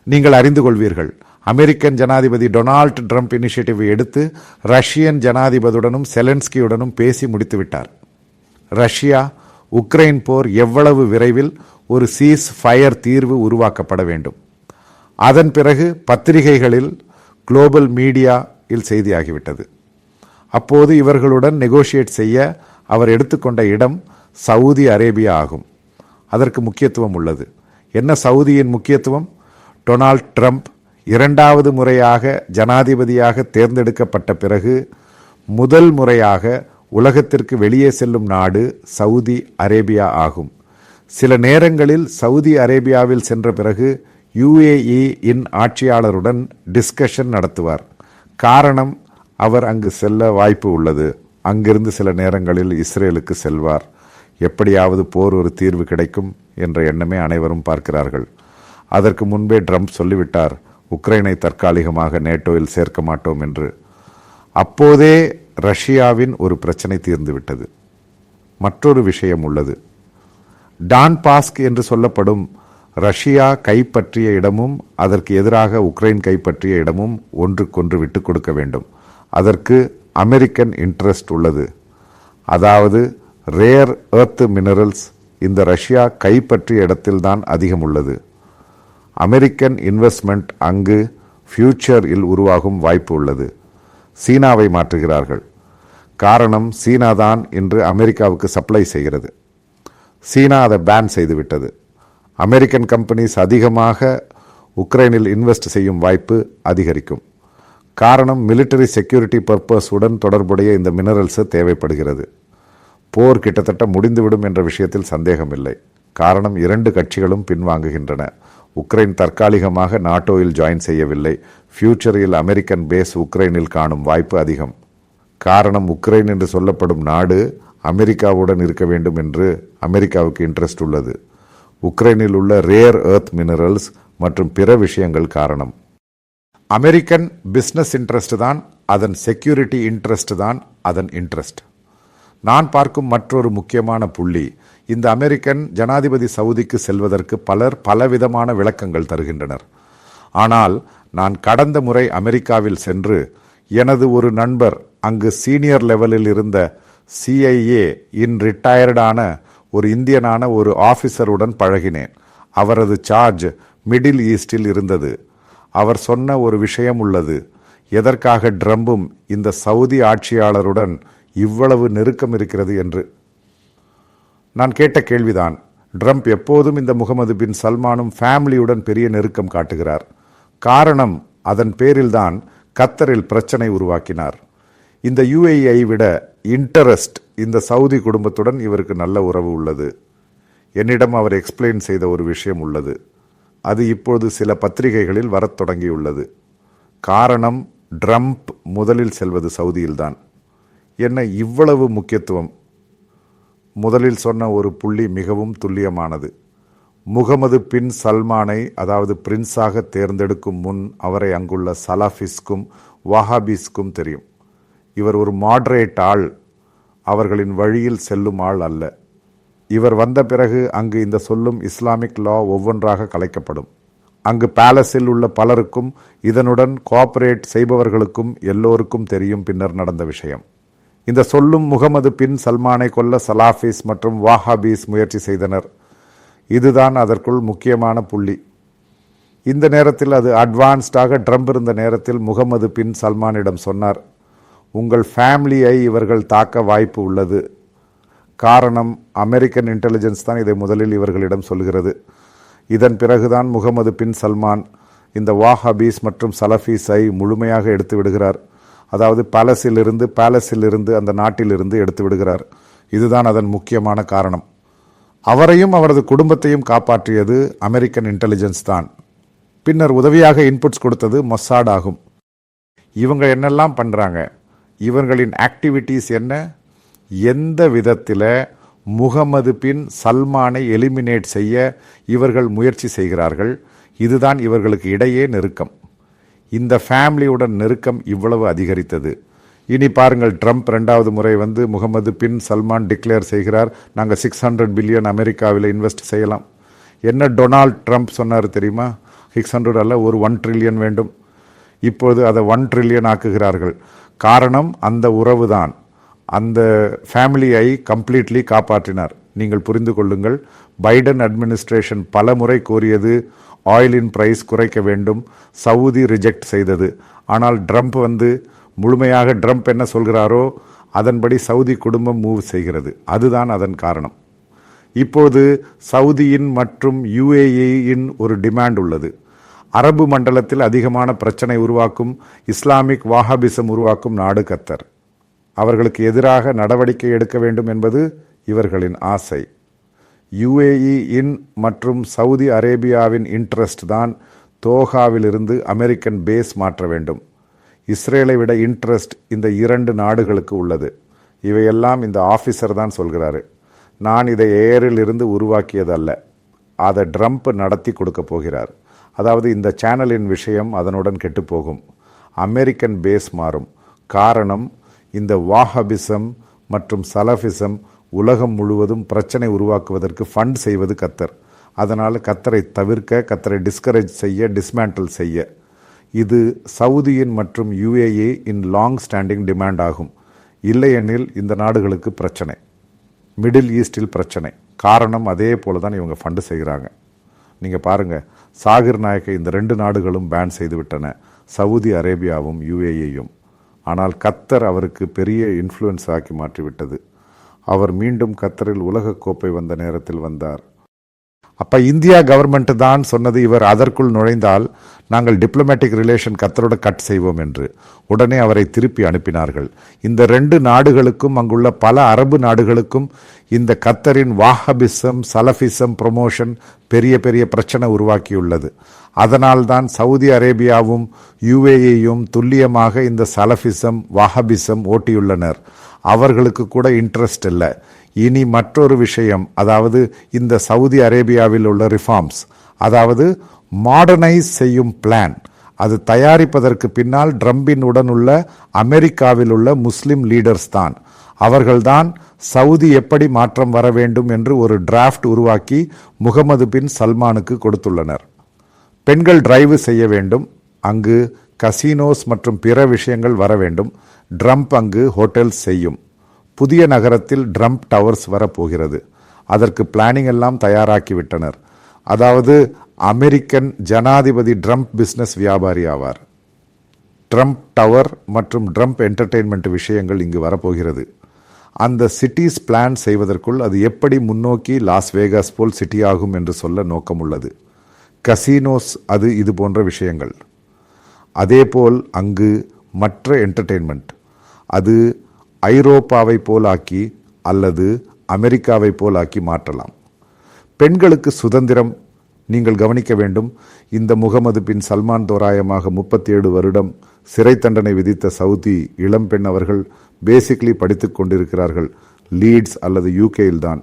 நீங்கள் அறிந்து கொள்வீர்கள், அமெரிக்கன் ஜனாதிபதி டொனால்ட் ட்ரம்ப் இனிஷியேட்டிவை எடுத்து ரஷ்யன் ஜனாதிபதியுடனும் செலன்ஸ்கியுடனும் பேசி முடித்துவிட்டார். ரஷ்யா உக்ரைன் போர் எவ்வளவு விரைவில் ஒரு சீஸ் ஃபயர் தீர்வு உருவாக்கப்பட வேண்டும். அதன் பிறகு பத்திரிகைகளில், குளோபல் மீடியாவில் செய்தியாகிவிட்டது. அப்போது இவர்களுடன் நெகோஷியேட் செய்ய அவர் எடுத்துக்கொண்ட இடம் சவுதி அரேபியா ஆகும். அதற்கு முக்கியத்துவம் உள்ளது. என்ன சவுதியின் முக்கியத்துவம்? டொனால்ட் ட்ரம்ப் இரண்டாவது முறையாக ஜனாதிபதியாக தேர்ந்தெடுக்கப்பட்ட பிறகு முதல் முறையாக உலகத்திற்கு வெளியே செல்லும் நாடு சவுதி அரேபியா ஆகும். சில நேரங்களில் சவுதி அரேபியாவில் சென்ற பிறகு UAE இன் ஆட்சியாளருடன் டிஸ்கஷன் நடத்துவார். காரணம், அவர் அங்கு செல்ல வாய்ப்பு உள்ளது. அங்கிருந்து சில நேரங்களில் இஸ்ரேலுக்கு செல்வார். எப்படியாவது போர் ஒரு தீர்வு கிடைக்கும் என்ற எண்ணமே அனைவரும் பார்க்கிறார்கள். அதற்கு முன்பே ட்ரம்ப் சொல்லிவிட்டார், உக்ரைனை தற்காலிகமாக நேட்டோவில் சேர்க்க மாட்டோம் என்று. அப்போதே ரஷ்யாவின் ஒரு பிரச்சனை தீர்ந்துவிட்டது. மற்றொரு விஷயம் உள்ளது. டான்பாஸ்க் என்று சொல்லப்படும் ரஷ்யா கைப்பற்றிய இடமும் அதற்கு எதிராக உக்ரைன் கைப்பற்றிய இடமும் ஒன்றுக்கொன்று விட்டுக் கொடுக்க வேண்டும். அதற்கு அமெரிக்கன் இன்ட்ரெஸ்ட் உள்ளது. அதாவது ரேர் எர்த் மினரல்ஸ் இந்த ரஷ்யா கைப்பற்றிய இடத்தில்தான் அதிகம் உள்ளது. அமெரிக்கன் இன்வெஸ்ட்மெண்ட் அங்கு ஃபியூச்சரில் உருவாகும் வாய்ப்பு உள்ளது. சீனாவை மாற்றுகிறார்கள். காரணம், சீனா தான் இன்று அமெரிக்காவுக்கு சப்ளை செய்கிறது. சீனா அதை பேன் செய்துவிட்டது. அமெரிக்கன் கம்பெனிஸ் அதிகமாக உக்ரைனில் இன்வெஸ்ட் செய்யும் வாய்ப்பு அதிகரிக்கும். காரணம், மிலிட்டரி செக்யூரிட்டி பர்பஸ் உடன் தொடர்புடைய இந்த மினரல்ஸ் தேவைப்படுகிறது. போர் கிட்டத்தட்ட முடிந்துவிடும் என்ற விஷயத்தில் சந்தேகமில்லை. காரணம், இரண்டு கட்சிகளும் பின்வாங்குகின்றன. உக்ரைன் தற்காலிகமாக நாட்டோவில் ஜாயின் செய்யவில்லை. ஃபியூச்சரில் அமெரிக்கன் பேஸ் உக்ரைனில் காணும் வாய்ப்பு அதிகம். காரணம், உக்ரைன் என்று சொல்லப்படும் நாடு அமெரிக்காவுடன் இருக்க வேண்டும் என்று அமெரிக்காவுக்கு இன்ட்ரெஸ்ட் உள்ளது. உக்ரைனில் உள்ள ரேர் எர்த் மினரல்ஸ் மற்றும் பிற விஷயங்கள் காரணம். அமெரிக்கன் பிஸ்னஸ் இன்ட்ரெஸ்ட் தான் அதன் செக்யூரிட்டி இன்ட்ரெஸ்ட் தான் அதன் இன்ட்ரெஸ்ட். நான் பார்க்கும் மற்றொரு முக்கியமான புள்ளி, இந்த அமெரிக்கன் ஜனாதிபதி சவுதிக்கு செல்வதற்கு பலர் பலவிதமான விளக்கங்கள் தருகின்றனர். ஆனால் நான் கடந்த முறை அமெரிக்காவில் சென்று எனது ஒரு நண்பர், அங்கு சீனியர் லெவலில் இருந்த CIA இன் ரிட்டையர்டான ஒரு இந்தியனான ஒரு ஆஃபீஸருடன் பழகினேன். அவரது சார்ஜ் மிடில் ஈஸ்டில் இருந்தது. அவர் சொன்ன ஒரு விஷயம் உள்ளது. எதற்காக ட்ரம்பும் இந்த சவுதி ஆட்சியாளருடன் இவ்வளவு நெருக்கம் இருக்கிறது என்று. நான் கேட்ட கேள்விதான், ட்ரம்ப் எப்போதும் இந்த முகமது பின் சல்மானும் ஃபேமிலியுடன் பெரிய நெருக்கம் காட்டுகிறார். காரணம், அதன் பேரில்தான் கத்தரில் பிரச்சனை உருவாக்கினார். இந்த UAE விட இன்டரெஸ்ட் இந்த சவுதி குடும்பத்துடன் இவருக்கு நல்ல உறவு உள்ளது. என்னிடம் அவர் எக்ஸ்பிளைன் செய்த ஒரு விஷயம் உள்ளது. அது இப்போது சில பத்திரிகைகளில் வரத் தொடங்கியுள்ளது. காரணம், ட்ரம்ப் முதலில் செல்வது சவுதியில்தான். என்ன இவ்வளவு முக்கியத்துவம்? முதலில் சொன்ன ஒரு புள்ளி மிகவும் துல்லியமானது. முகமது பின் சல்மானை, அதாவது பிரின்ஸாக தேர்ந்தெடுக்கும் முன் அவரை அங்குள்ள சலாஃபிஸ்க்கும் வஹாபிஸ்க்கும் தெரியும். இவர் ஒரு மாடரேட் ஆள், அவர்களின் வழியில் செல்லும் ஆள் அல்ல. இவர் வந்த பிறகு அங்கு இந்த சொல்லும் இஸ்லாமிக் லா ஒவ்வொன்றாக கலைக்கப்படும். அங்கு பேலஸில் உள்ள பலருக்கும் இதனுடன் கோஆபரேட் செய்பவர்களுக்கும் எல்லோருக்கும் தெரியும் பின்னர் நடந்த விஷயம். இந்த சொல்லும் முகமது பின் சல்மானை கொல்ல சலாஃபிஸ் மற்றும் வாஹாபீஸ் முயற்சி செய்தனர். இதுதான் அதற்குள் முக்கியமான புள்ளி. இந்த நேரத்தில் அது அட்வான்ஸ்டாக ட்ரம்ப் இருந்த நேரத்தில் முகமது பின் சல்மானிடம் சொன்னார், உங்கள் ஃபேமிலியை இவர்கள் தாக்க வாய்ப்பு உள்ளது. காரணம், அமெரிக்கன் இன்டெலிஜென்ஸ் தான் இதை முதலில் இவர்களிடம் சொல்கிறது. இதன் பிறகுதான் முகமது பின் சல்மான் இந்த வாஹாபீஸ் மற்றும் சலஃபீஸை முழுமையாக எடுத்து விடுகிறார். அதாவது பேலஸிலிருந்து அந்த நாட்டிலிருந்து எடுத்து விடுகிறார். இதுதான் அதன் முக்கியமான காரணம். அவரையும் அவரது குடும்பத்தையும் காப்பாற்றியது அமெரிக்கன் இன்டெலிஜென்ஸ் தான். பின்னர் உதவியாக இன்புட்ஸ் கொடுத்தது மொசாட் ஆகும். இவங்க என்னெல்லாம் பண்ணுறாங்க, இவர்களின் ஆக்டிவிட்டீஸ் என்ன, எந்த விதத்தில் முகமது பின் சல்மானை எலிமினேட் செய்ய இவர்கள் முயற்சி செய்கிறார்கள். இதுதான் இவர்களுக்கு இடையே நெருக்கம். இந்த ஃபேமிலியுடன் நெருக்கம் இவ்வளவு அதிகரித்தது. இனி பாருங்கள், ட்ரம்ப் 2வது முறை வந்து முகமது பின் சல்மான் டிக்ளேர் செய்கிறார், நாங்கள் 600 பில்லியன் அமெரிக்காவில் இன்வெஸ்ட் செய்யலாம். என்ன டொனால்ட் ட்ரம்ப் சொன்னார் தெரியுமா? 600 அல்ல, ஒரு 1 ட்ரில்லியன் வேண்டும். இப்போது அதை 1 ட்ரில்லியன் ஆக்குகிறார்கள். காரணம் அந்த உறவு தான். அந்த ஃபேமிலியை கம்ப்ளீட்லி காப்பாற்றினார். நீங்கள் புரிந்து கொள்ளுங்கள், பைடன் அட்மினிஸ்ட்ரேஷன் பல முறை கோரியது ஆயிலின் பிரைஸ் குறைக்க வேண்டும், சவுதி ரிஜெக்ட் செய்தது. ஆனால் ட்ரம்ப் முழுமையாக ட்ரம்ப் என்ன சொல்கிறாரோ அதன்படி சவுதி குடும்பம் மூவ் செய்கிறது. அதுதான் அதன் காரணம். இப்போது சவுதியின் மற்றும் யுஏஇயின் ஒரு டிமாண்ட் உள்ளது. அரபு மண்டலத்தில் அதிகமான பிரச்சனை உருவாக்கும், இஸ்லாமிக் வாஹாபிசம் உருவாக்கும் நாடு கத்தர். அவர்களுக்கு எதிராக நடவடிக்கை எடுக்க வேண்டும் என்பது இவர்களின் ஆசை. யுஏஇயின் மற்றும் சவுதி அரேபியாவின் இன்ட்ரெஸ்ட் தான் தோஹாவிலிருந்து அமெரிக்கன் பேஸ் மாற்ற வேண்டும். இஸ்ரேலை விட இன்ட்ரெஸ்ட் இந்த 2 நாடுகளுக்கு உள்ளது. இவையெல்லாம் இந்த ஆஃபீஸர் தான் சொல்கிறாரு. நான் இதை ஏரில் இருந்து உருவாக்கியதல்ல, அதை ட்ரம்ப் நடத்தி கொடுக்க போகிறார். அதாவது இந்த சேனலின் விஷயம் அதனுடன் கெட்டுப்போகும். அமெரிக்கன் பேஸ் மாறும். காரணம், இந்த வாஹபிசம் மற்றும் சலஃபிசம் உலகம் முழுவதும் பிரச்சனை உருவாக்குவதற்கு ஃபண்ட் செய்வது கத்தர். அதனால் கத்தரை தவிர்க்க, கத்தரை டிஸ்கரேஜ் செய்ய, டிஸ்மேண்டில் செய்ய. இது சவுதியின் மற்றும் யுஏஇ இன் லாங் ஸ்டாண்டிங் டிமாண்ட் ஆகும். இல்லையெனில் இந்த நாடுகளுக்கு பிரச்சனை, மிடில் ஈஸ்டில் பிரச்சனை. காரணம், அதே போல தான் இவங்க ஃபண்டு செய்கிறாங்க. நீங்கள் பாருங்கள், சாகிர் நாயக்கை இந்த 2 நாடுகளும் பேன் செய்து விட்டன, சவுதி அரேபியாவும் யுஏஇயும். ஆனால் கத்தர் அவருக்கு பெரிய இன்ஃப்ளூயன்ஸ் ஆக்கி மாற்றிவிட்டது. அவர் மீண்டும் கத்தரில் உலகக்கோப்பை வந்த நேரத்தில் வந்தார். அப்போ இந்தியா கவர்மெண்ட் தான் சொன்னது, இவர் அதற்குள் நுழைந்தால் நாங்கள் டிப்ளமேட்டிக் ரிலேஷன் கத்தரோட கட் செய்வோம் என்று. உடனே அவரை திருப்பி அனுப்பினார்கள். இந்த 2 நாடுகளுக்கும், அங்குள்ள பல அரபு நாடுகளுக்கும் இந்த கத்தரின் வாஹபிசம் சலஃபிசம் ப்ரொமோஷன் பெரிய பெரிய பிரச்சனை உருவாக்கியுள்ளது. அதனால்தான் சவுதி அரேபியாவும் யுஏஇயும் துல்லியமாக இந்த சலஃபிசம் வாஹபிசம் ஓட்டியுள்ளனர். அவர்களுக்கு கூட இன்ட்ரெஸ்ட் இல்லை. இனி மற்றொரு விஷயம், அதாவது இந்த சவுதி அரேபியாவில் உள்ள ரிஃபார்ம்ஸ், அதாவது மாடர்னைஸ் செய்யும் பிளான், அது தயாரிப்பதற்கு பின்னால் ட்ரம்பின் உடனுள்ள அமெரிக்காவில் உள்ள முஸ்லிம் லீடர்ஸ் தான். அவர்கள்தான் சவுதி எப்படி மாற்றம் வர வேண்டும் என்று ஒரு டிராஃப்ட் உருவாக்கி முகமது பின் சல்மானுக்கு கொடுத்துள்ளனர். பெண்கள் டிரைவு செய்ய வேண்டும், அங்கு கசினோஸ் மற்றும் பிற விஷயங்கள் வர வேண்டும். ட்ரம்ப் அங்கு ஹோட்டல்ஸ் செய்யும். புதிய நகரத்தில் ட்ரம்ப் டவர்ஸ் வரப்போகிறது. அதற்கு பிளானிங் எல்லாம் தயாராக்கிவிட்டனர். அதாவது அமெரிக்கன் ஜனாதிபதி ட்ரம்ப் பிஸ்னஸ் வியாபாரி ஆவார். ட்ரம்ப் டவர் மற்றும் ட்ரம்ப் என்டர்டெயின்மெண்ட் விஷயங்கள் இங்கு வரப்போகிறது. அந்த சிட்டிஸ் பிளான் செய்வதற்குள் அது எப்படி முன்னோக்கி லாஸ் வேகாஸ் போல் சிட்டி ஆகும் என்று சொல்ல நோக்கம் உள்ளது. கசினோஸ், அது இது போன்ற விஷயங்கள். அதேபோல் அங்கு மற்ற என்டர்டெயின்மெண்ட், அது ஐரோப்பாவை போலாக்கி அல்லது அமெரிக்காவை போலாக்கி மாற்றலாம். பெண்களுக்கு சுதந்திரம் நீங்கள் கவனிக்க வேண்டும். இந்த முகமது பின் சல்மான் தோராயமாக 37 வருடம் சிறை தண்டனை விதித்த சவுதி இளம்பெண் அவர்கள் பேசிக்லி படித்து கொண்டிருக்கிறார்கள். லீட்ஸ் அல்லது யூகேயில் தான்.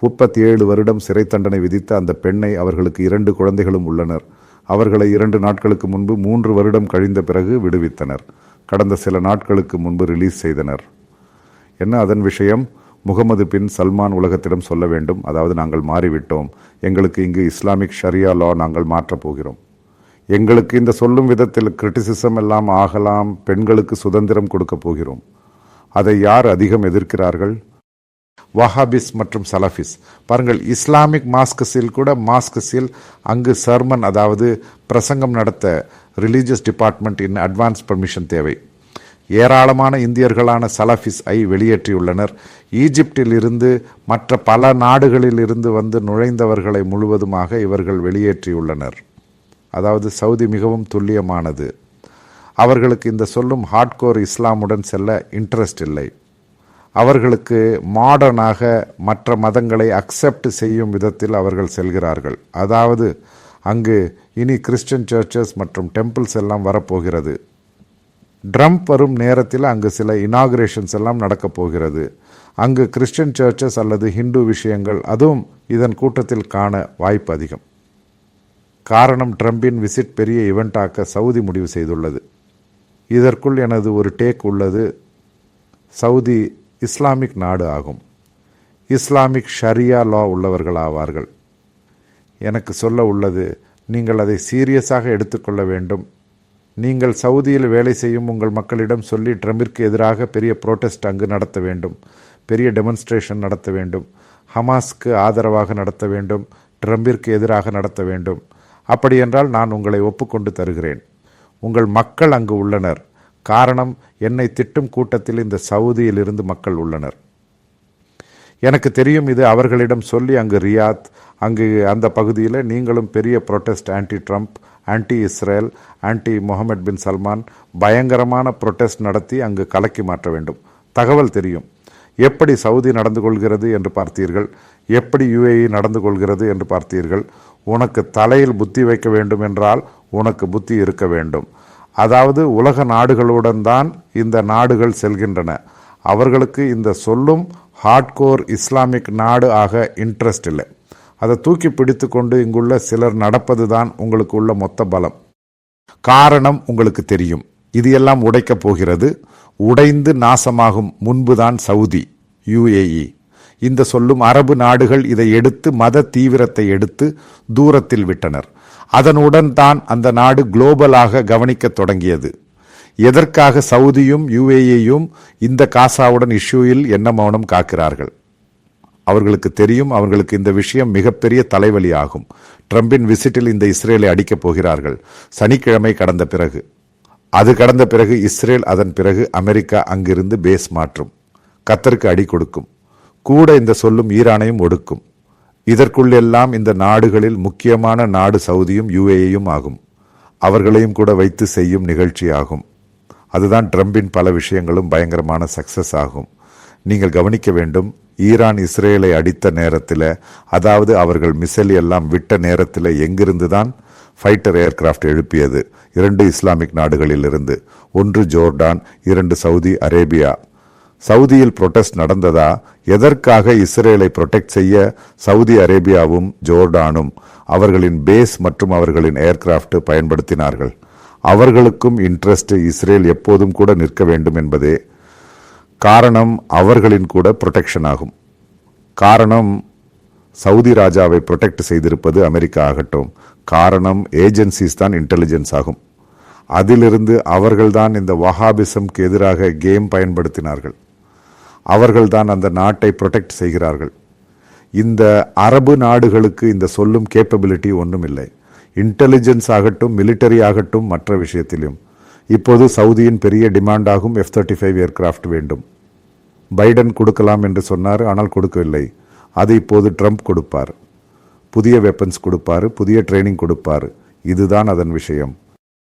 37 வருடம் சிறை தண்டனை விதித்த அந்த பெண்ணை, அவர்களுக்கு 2 குழந்தைகளும் உள்ளனர். அவர்களை 2 நாட்களுக்கு முன்பு 3 வருடம் கழிந்த பிறகு விடுவித்தனர். கடந்த சில நாட்களுக்கு முன்பு ரிலீஸ் செய்தனர். என்ன அதன் விஷயம்? முகமது பின் சல்மான் உலகத்திடம் சொல்ல வேண்டும், அதாவது நாங்கள் மாறிவிட்டோம், எங்களுக்கு இங்கு இஸ்லாமிக் ஷரியா லா நாங்கள் மாற்றப் போகிறோம். எங்களுக்கு இந்த சொல்லும் விதத்தில் கிரிட்டிசிசம் எல்லாம் ஆகலாம், பெண்களுக்கு சுதந்திரம் கொடுக்க போகிறோம். அதை யார் அதிகம் எதிர்க்கிறார்கள்? வஹாபிஸ் மற்றும் சலஃபிஸ். பாருங்கள், இஸ்லாமிக் மாஸ்கஸில் கூட, மாஸ்கஸில் அங்கு சர்மன், அதாவது பிரசங்கம் நடத்த religious department in advance permission தேவை. ஏராளமான இந்தியர்களான சலஃபிஸ் ஐ வெளியேற்றியுள்ளனர். ஈஜிப்டில் இருந்து மற்ற பல நாடுகளில் இருந்து வந்து நுழைந்தவர்களை முழுவதுமாக இவர்கள் வெளியேற்றியுள்ளனர். அதாவது சவுதி மிகவும் துல்லியமானது. அவர்களுக்கு இந்த சொல்லும் ஹார்ட்கோர் இஸ்லாமுடன் செல்ல இன்ட்ரெஸ்ட் இல்லை. அவர்களுக்கு மாடர்னாக மற்ற மதங்களை அக்செப்ட் செய்யும் விதத்தில் அவர்கள் செல்கிறார்கள். அதாவது அங்கு இனி கிறிஸ்டியன் சர்ச்சஸ் மற்றும் டெம்பிள்ஸ் எல்லாம் வரப்போகிறது. ட்ரம்ப் வரும் நேரத்தில் அங்கு சில இனாகுரேஷன்ஸ் எல்லாம் நடக்கப் போகிறது. அங்கு கிறிஸ்டியன் சர்ச்சஸ் அல்லது ஹிந்து விஷயங்கள் அதுவும் இதன் கூட்டத்தில் காண வாய்ப்பு அதிகம். காரணம், ட்ரம்பின் விசிட் பெரிய ஈவெண்டாக்க சவுதி முடிவு செய்துள்ளது. இதற்குள் எனது ஒரு டேக் உள்ளது. சவுதி இஸ்லாமிக் நாடு ஆகும். இஸ்லாமிக் ஷரியா லா உள்ளவர்கள் ஆவார்கள். எனக்கு சொல்ல உள்ளது, நீங்கள் அதை சீரியஸாக எடுத்துக்கொள்ள வேண்டும். நீங்கள் சவுதியில் வேலை செய்யும் உங்கள் மக்களிடம் சொல்லி ட்ரம்பிற்கு எதிராக பெரிய புரோட்டஸ்ட் அங்கு நடத்த வேண்டும், பெரிய டெமான்ஸ்ட்ரேஷன் நடத்த வேண்டும், ஹமாஸ்க்கு ஆதரவாக நடத்த வேண்டும், ட்ரம்பிற்கு எதிராக நடத்த வேண்டும். அப்படியென்றால் நான் உங்களை ஒப்புக்கொண்டு தருகிறேன். உங்கள் மக்கள் அங்கு உள்ளனர். காரணம், என்னை திட்டும் கூட்டத்தில் இந்த சவுதியிலிருந்து மக்கள் உள்ளனர். எனக்கு தெரியும். இது அவர்களிடம் சொல்லி அங்கு ரியாத், அங்கு அந்த பகுதியில் நீங்களும் பெரிய protest, anti Trump, anti Israel, anti Mohammed bin Salman பயங்கரமான புரோட்டஸ்ட் நடத்தி அங்கு கலக்கி மாற்ற வேண்டும். தகவல் தெரியும். எப்படி சவுதி நடந்து கொள்கிறது என்று பார்த்தீர்கள், எப்படி UAE நடந்து கொள்கிறது என்று பார்த்தீர்கள். உனக்கு தலையில் புத்தி வைக்க வேண்டும் என்றால் உனக்கு புத்தி இருக்க வேண்டும். அதாவது உலக நாடுகளுடன் தான் இந்த நாடுகள் செல்கின்றன. அவர்களுக்கு இந்த சொல்லும் ஹார்ட்கோர் இஸ்லாமிக் நாடு ஆக இன்ட்ரெஸ்ட் இல்லை. அதை தூக்கி பிடித்து கொண்டு இங்குள்ள சிலர் நடப்பது தான் உங்களுக்கு உள்ள மொத்த பலம். காரணம் உங்களுக்கு தெரியும். இது எல்லாம் உடைக்கப் போகிறது. உடைந்து நாசமாகும் முன்புதான் சவுதி, UAE. இந்த சொல்லும் அரபு நாடுகள் இதை எடுத்து மத தீவிரத்தை எடுத்து தூரத்தில் விட்டனர். அதனுடன் தான் அந்த நாடு குளோபலாக கவனிக்க தொடங்கியது. எதற்காக சவுதியும் UAEயும் இந்த காசாவுடன் இஷ்யூவில் என்ன மௌனம் காக்கிறார்கள்? அவர்களுக்கு தெரியும், அவர்களுக்கு இந்த விஷயம் மிகப்பெரிய தலைவலி ஆகும். ட்ரம்பின் விசிட்டில் இந்த இஸ்ரேலை அடிக்கப் போகிறார்கள். சனிக்கிழமை கடந்த பிறகு, அது கடந்த பிறகு இஸ்ரேல், அதன் பிறகு அமெரிக்கா அங்கிருந்து பேஸ் மாற்றும், கத்தருக்கு அடி கொடுக்கும். கூட இந்த சொல்லும் ஈரானையும் ஒடுக்கும். இதற்குள்ளெல்லாம் இந்த நாடுகளில் முக்கியமான நாடு சவுதியும் UAEயும் ஆகும். அவர்களையும் கூட வைத்து செய்யும் நிகழ்ச்சி ஆகும். அதுதான் ட்ரம்பின் பல விஷயங்களும் பயங்கரமான சக்சஸ் ஆகும். நீங்கள் கவனிக்க வேண்டும். ஈரான் இஸ்ரேலை அடித்த நேரத்தில், அதாவது அவர்கள் மிசைல் எல்லாம் விட்ட நேரத்தில் எங்கிருந்து தான் ஃபைட்டர் ஏர்கிராஃப்ட் எழுப்பியது? 2 இஸ்லாமிக் நாடுகளிலிருந்து. 1 ஜோர்டான், 2 சவுதி அரேபியா. சவுதியில் புரொட்டஸ்ட் நடந்ததா? எதற்காக இஸ்ரேலை புரொடெக்ட் செய்ய சவுதி அரேபியாவும் ஜோர்டானும் அவர்களின் பேஸ் மற்றும் அவர்களின் ஏர்கிராஃப்ட் பயன்படுத்தினார்கள். அவர்களுக்கும் இன்ட்ரெஸ்ட் இஸ்ரேல் எப்போதும் கூட நிற்க வேண்டும் என்பதே. காரணம், அவர்களின் கூட புரொடெக்ஷன் ஆகும். காரணம், சவுதி ராஜாவை புரொடெக்ட் செய்திருப்பது அமெரிக்கா ஆகட்டும். காரணம், ஏஜென்சிஸ் தான் இன்டெலிஜென்ஸ் ஆகும். அதிலிருந்து அவர்கள்தான் இந்த வஹாபிசம்க்கு எதிராக கேம் பயன்படுத்தினார்கள். அவர்கள்தான் அந்த நாட்டை புரொடெக்ட் செய்கிறார்கள். இந்த அரபு நாடுகளுக்கு இந்த சொல்லும் கேப்பபிலிட்டி ஒன்றும் இல்லை. இன்டெலிஜென்ஸ் ஆகட்டும், மிலிட்டரி ஆகட்டும், மற்ற விஷயத்திலும். இப்போது சவுதியின் பெரிய டிமாண்ட் ஆகும் F-35 ஏர்கிராஃப்ட் வேண்டும். பைடன் கொடுக்கலாம் என்று சொன்னார், ஆனால் கொடுக்கவில்லை. அது இப்போது ட்ரம்ப் கொடுப்பார். புதிய வெப்பன்ஸ் கொடுப்பார், புதிய ட்ரைனிங் கொடுப்பார். இதுதான் அதன் விஷயம்.